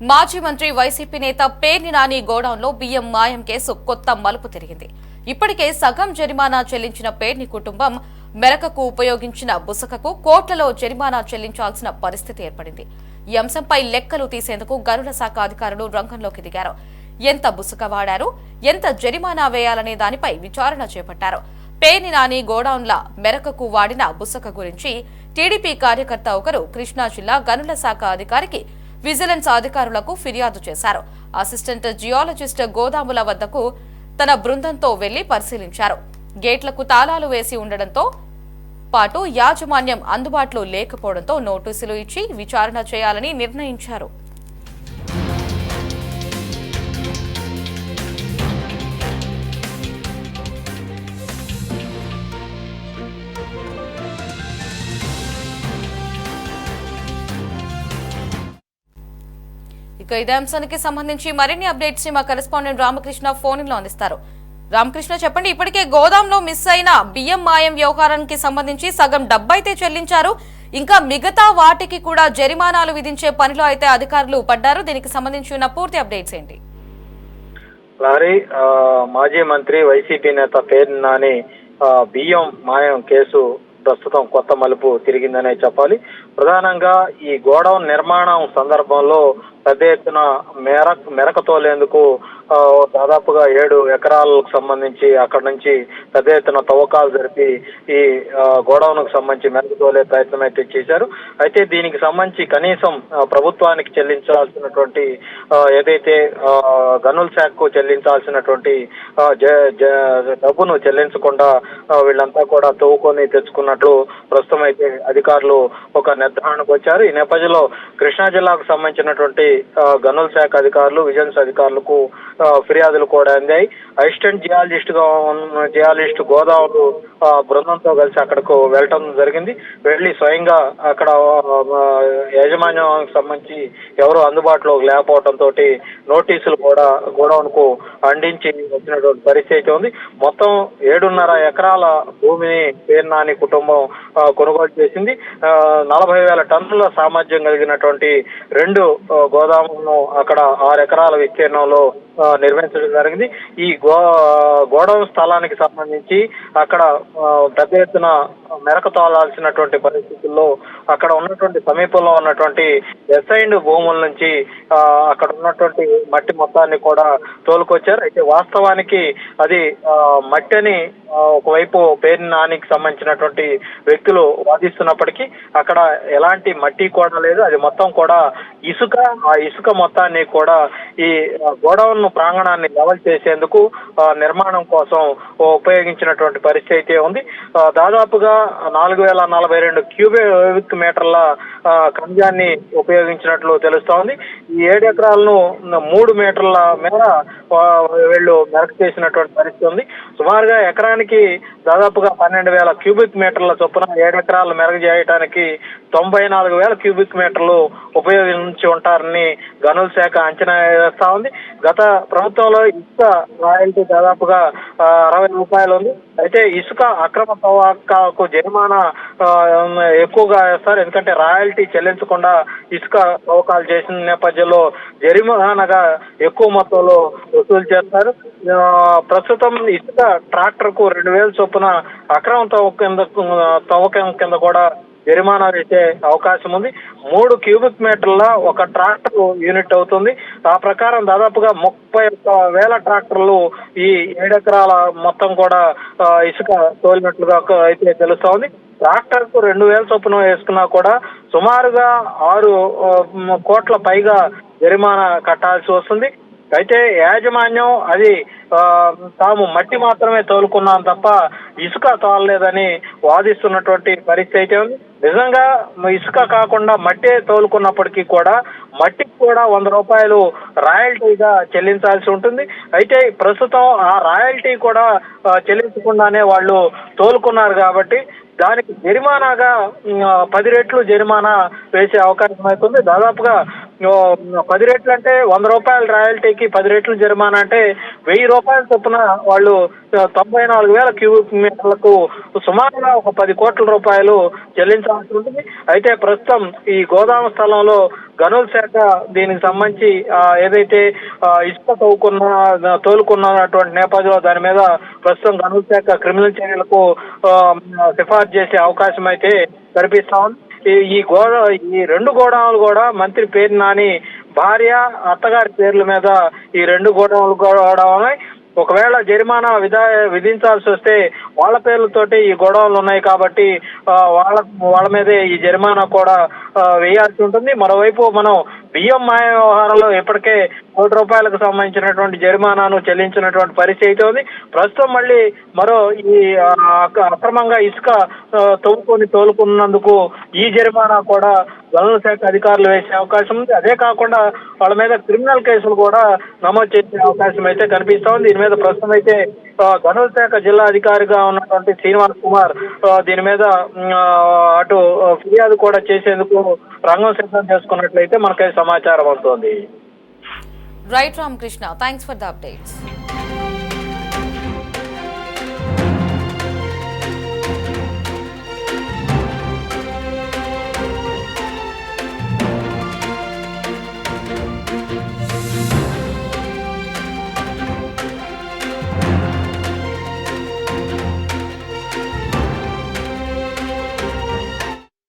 మాజీ మంత్రి వైసీపీ నేత పేర్ని నాని గోడౌన్లో బియ్యం మాయం కేసు కొత్త మలుపు తిరిగింది. ఇప్పటికే సగం జరిమానా చెల్లించిన పేర్ని కుటుంబం మెరకకు ఉపయోగించిన బుసకకు కోట్లలో జరిమానా చెల్లించాల్సిన పరిస్థితి ఏర్పడింది. ఈ అంశంపై లెక్కలు తీసేందుకు గనుల శాఖ అధికారులు రంగంలోకి దిగారు. ఎంత బుసక వాడారు, ఎంత జరిమానా వేయాలనే దానిపై విచారణ చేపట్టారు. పేర్ని నాని గోడౌన్ల మెరకకు వాడిన బుసక గురించి టీడీపీ కార్యకర్త ఒకరు కృష్ణా జిల్లా గనుల శాఖ అధికారికి విజిలెన్స్ అధికారులకు ఫిర్యాదు చేశారు. అసిస్టెంట్ జియాలజిస్ట్ గోదాముల వద్దకు తన బృందంతో వెళ్లి పరిశీలించారు. గేట్లకు తాళాలు వేసి ఉండడంతో పాటు యాజమాన్యం అందుబాటులో లేకపోవడంతో నోటీసులు ఇచ్చి విచారణ చేయాలని నిర్ణయించారు. ఇక ఇదే అంశానికి సంబంధించి మరిన్ని అప్డేట్స్ ని మా కరెస్పాండెంట్ రామకృష్ణ ఫోన్ లో అందిస్తారు. రామకృష్ణ, చెప్పండి, ఇప్పటికే గోదాంలో మిస్ అయిన బియ్యం మాయం వ్యవహారానికి సంబంధించి సగం డబ్బు అయితే చెల్లించారు, ఇంకా మిగతా వాటికి కూడా జరిమానాలు విధించే పనిలో అయితే అధికారులు పడ్డారు. దీనికి సంబంధించిన పూర్తి అప్డేట్స్ ఏంటి? మాజీ మంత్రి వైసీపీ నేత పేర్ని నాని బియ్యం మాయం కేసు ప్రస్తుతం కొత్త మలుపు తిరిగిందనే చెప్పాలి. ప్రధానంగా ఈ గోడౌన్ నిర్మాణం సందర్భంలో పెద్ద ఎత్తున మెరక తోలేందుకు దాదాపుగా 7 ఎకరాలకు సంబంధించి అక్కడ నుంచి పెద్ద ఎత్తున తవ్వకాలు జరిపి ఈ గోడౌన్ కు సంబంధించి మెరక తోలే ప్రయత్నం అయితే చేశారు. అయితే దీనికి సంబంధించి కనీసం ప్రభుత్వానికి చెల్లించాల్సినటువంటి ఏదైతే గనుల శాఖకు చెల్లించాల్సినటువంటి డబ్బును చెల్లించకుండా వీళ్ళంతా కూడా తవ్వుకొని తెచ్చుకున్నట్లు ప్రస్తుతం అయితే అధికారులు ఒక నిర్ధారణకు వచ్చారు. ఈ నేపథ్యంలో కృష్ణా జిల్లాకు సంబంధించినటువంటి గనుల శాఖ అధికారులు, విజిలెన్స్ అధికారులకు ఫిర్యాదులు కూడా అందాయి. అసిస్టెంట్ జియాలజిస్ట్ గోదావరి బృందంతో కలిసి అక్కడకు వెళ్ళటం జరిగింది. వెళ్లి స్వయంగా అక్కడ యాజమాన్యానికి సంబంధించి ఎవరు అందుబాటులో లేకపోవడంతో నోటీసులు కూడా గోడౌన్ కు అందించి వచ్చినటువంటి పరిస్థితి ఉంది. మొత్తం 7.5 ఎకరాల భూమిని పేర్ని నాని కుటుంబం కొనుగోలు చేసింది. 40,000 టన్నుల సామర్థ్యం కలిగినటువంటి 2 గోదాములను అక్కడ 6 ఎకరాల విస్తీర్ణంలో నిర్మించడం జరిగింది. ఈ గోడౌన్ స్థలానికి సంబంధించి అక్కడ పెద్ద ఎత్తున మెరక తోలాల్సినటువంటి పరిస్థితుల్లో అక్కడ ఉన్నటువంటి సమీపంలో ఉన్నటువంటి ఎస్ఐండ్ భూముల నుంచి అక్కడ ఉన్నటువంటి మట్టి మొత్తాన్ని కూడా తోలుకొచ్చారు. అయితే వాస్తవానికి అది మట్టి అని ఒకవైపు పేర్ని నానికి సంబంధించినటువంటి వ్యక్తులు వాదిస్తున్నప్పటికీ అక్కడ ఎలాంటి మట్టి కూడా లేదు. అది మొత్తం కూడా ఇసుక. ఆ ఇసుక మొత్తాన్ని కూడా ఈ గోడౌన్ ప్రాంగణాన్ని లెవెల్ చేసేందుకు నిర్మాణం కోసం ఉపయోగించినటువంటి పరిస్థితి ఉంది. దాదాపుగా 4,042 క్యూబిక్ మీటర్ల ఖనిజాన్ని ఉపయోగించినట్లు తెలుస్తోంది. ఈ 7 ఎకరాలను 3 మీటర్ల మేర వీళ్ళు మెరక చేసినటువంటి పరిస్థితి ఉంది. సుమారుగా ఎకరానికి దాదాపుగా 12,000 క్యూబిక్ మీటర్ల చొప్పున 7 ఎకరాలు మెరక చేయడానికి 94,000 క్యూబిక్ మీటర్లు ఉపయోగించి ఉంటారని గనుల శాఖ అంచనా వేస్తా ఉంది. గత ప్రభుత్వంలో ఇసుక రాయల్టీ దాదాపుగా 60 రూపాయలు ఉంది. అయితే ఇసుక అక్రమ తవ్వకాలకు జరిమానా ఎక్కువగా వేస్తారు. ఎందుకంటే రాయల్టీ చెల్లించకుండా ఇసుక తవ్వకాలు చేసిన నేపథ్యంలో జరిమానాగా ఎక్కువ మొత్తంలో వసూలు చేస్తారు. ప్రస్తుతం ఇసుక ట్రాక్టర్ కు 2,000 చొప్పున అక్రమ తవ్వకం కింద కూడా జరిమానా వేసే అవకాశం ఉంది. 3 క్యూబిక్ మీటర్ల ఒక ట్రాక్టర్ యూనిట్ అవుతుంది. ఆ ప్రకారం దాదాపుగా 31,000 ట్రాక్టర్లు ఈ 7 ఎకరాల మొత్తం కూడా ఇసుక తోలినట్లుగా అయితే తెలుస్తోంది. ట్రాక్టర్ కు 2,000 చొప్పున వేసుకున్నా కూడా సుమారుగా 6 కోట్ల పైగా జరిమానా కట్టాల్సి వస్తుంది. అయితే యాజమాన్యం అది తాము మట్టి మాత్రమే తోలుకున్నాం తప్ప ఇసుక తోలలేదని వాదిస్తున్నటువంటి పరిస్థితి ఉంది. నిజంగా ఇసుక కాకుండా మట్టే తోలుకున్నప్పటికీ కూడా మట్టికి కూడా 100 రూపాయలు రాయల్టీగా చెల్లించాల్సి ఉంటుంది. అయితే ప్రస్తుతం ఆ రాయల్టీ కూడా చెల్లించకుండానే వాళ్ళు తోలుకున్నారు కాబట్టి దానికి జరిమానాగా 10 రెట్లు జరిమానా వేసే అవకాశం అవుతుంది. దాదాపుగా 10 రెట్లు అంటే 100 రూపాయల రాయల్టీకి 10 రెట్లు జరిమానా అంటే 1000 రూపాయల చొప్పున వాళ్ళు 94,000 క్యూబిక్ మీటర్లకు సుమారుగా ఒక 10 కోట్ల రూపాయలు చెల్లించాల్సి ఉంటుంది. అయితే ప్రస్తుతం ఈ గోదాము స్థలంలో గనుల శాఖ దీనికి సంబంధించి ఏదైతే ఇసుక తోలుకున్నటువంటి నేపథ్యంలో దాని మీద ప్రస్తుతం గనుల శాఖ క్రిమినల్ చర్యలకు సిఫార్సు చేసే అవకాశం అయితే కనిపిస్తా ఉంది. ఈ రెండు గోడౌన్లు కూడా మంత్రి పేరు నాని భార్య అత్తగారి పేర్ల మీద ఈ రెండు గోడౌన్లు కూడా ఉన్నాయి. ఒకవేళ జరిమానా విధించాల్సి వస్తే వాళ్ళ పేర్లతోటి ఈ గొడవలు ఉన్నాయి కాబట్టి వాళ్ళ మీదే ఈ జరిమానా కూడా వేయాల్సి ఉంటుంది. మరోవైపు మనం బియ్యం మాయ వ్యవహారంలో ఇప్పటికే ₹1 సంబంధించినటువంటి జరిమానాను చెల్లించినటువంటి పరిస్థితి అయితే ఉంది. ప్రస్తుతం మళ్ళీ మరో ఈ అక్రమంగా ఇసుక తోలుకున్నందుకు ఈ జరిమానా కూడా గనుల శాఖ అధికారులు వేసే అవకాశం ఉంది. అదే కాకుండా వాళ్ళ మీద క్రిమినల్ కేసులు కూడా నమోదు చేసే అవకాశం అయితే కనిపిస్తా ఉంది. దీని మీద ప్రస్తుతం అయితే గనుల శాఖ జిల్లా అధికారిగా ఉన్నటువంటి శ్రీనివాస్ కుమార్ దీని మీద అటు ఫిర్యాదు కూడా చేసేందుకు రంగం సిద్ధం చేసుకున్నట్లయితే మనకైతే సమాచారం అవుతోంది. Right Ramakrishna, thanks for the updates.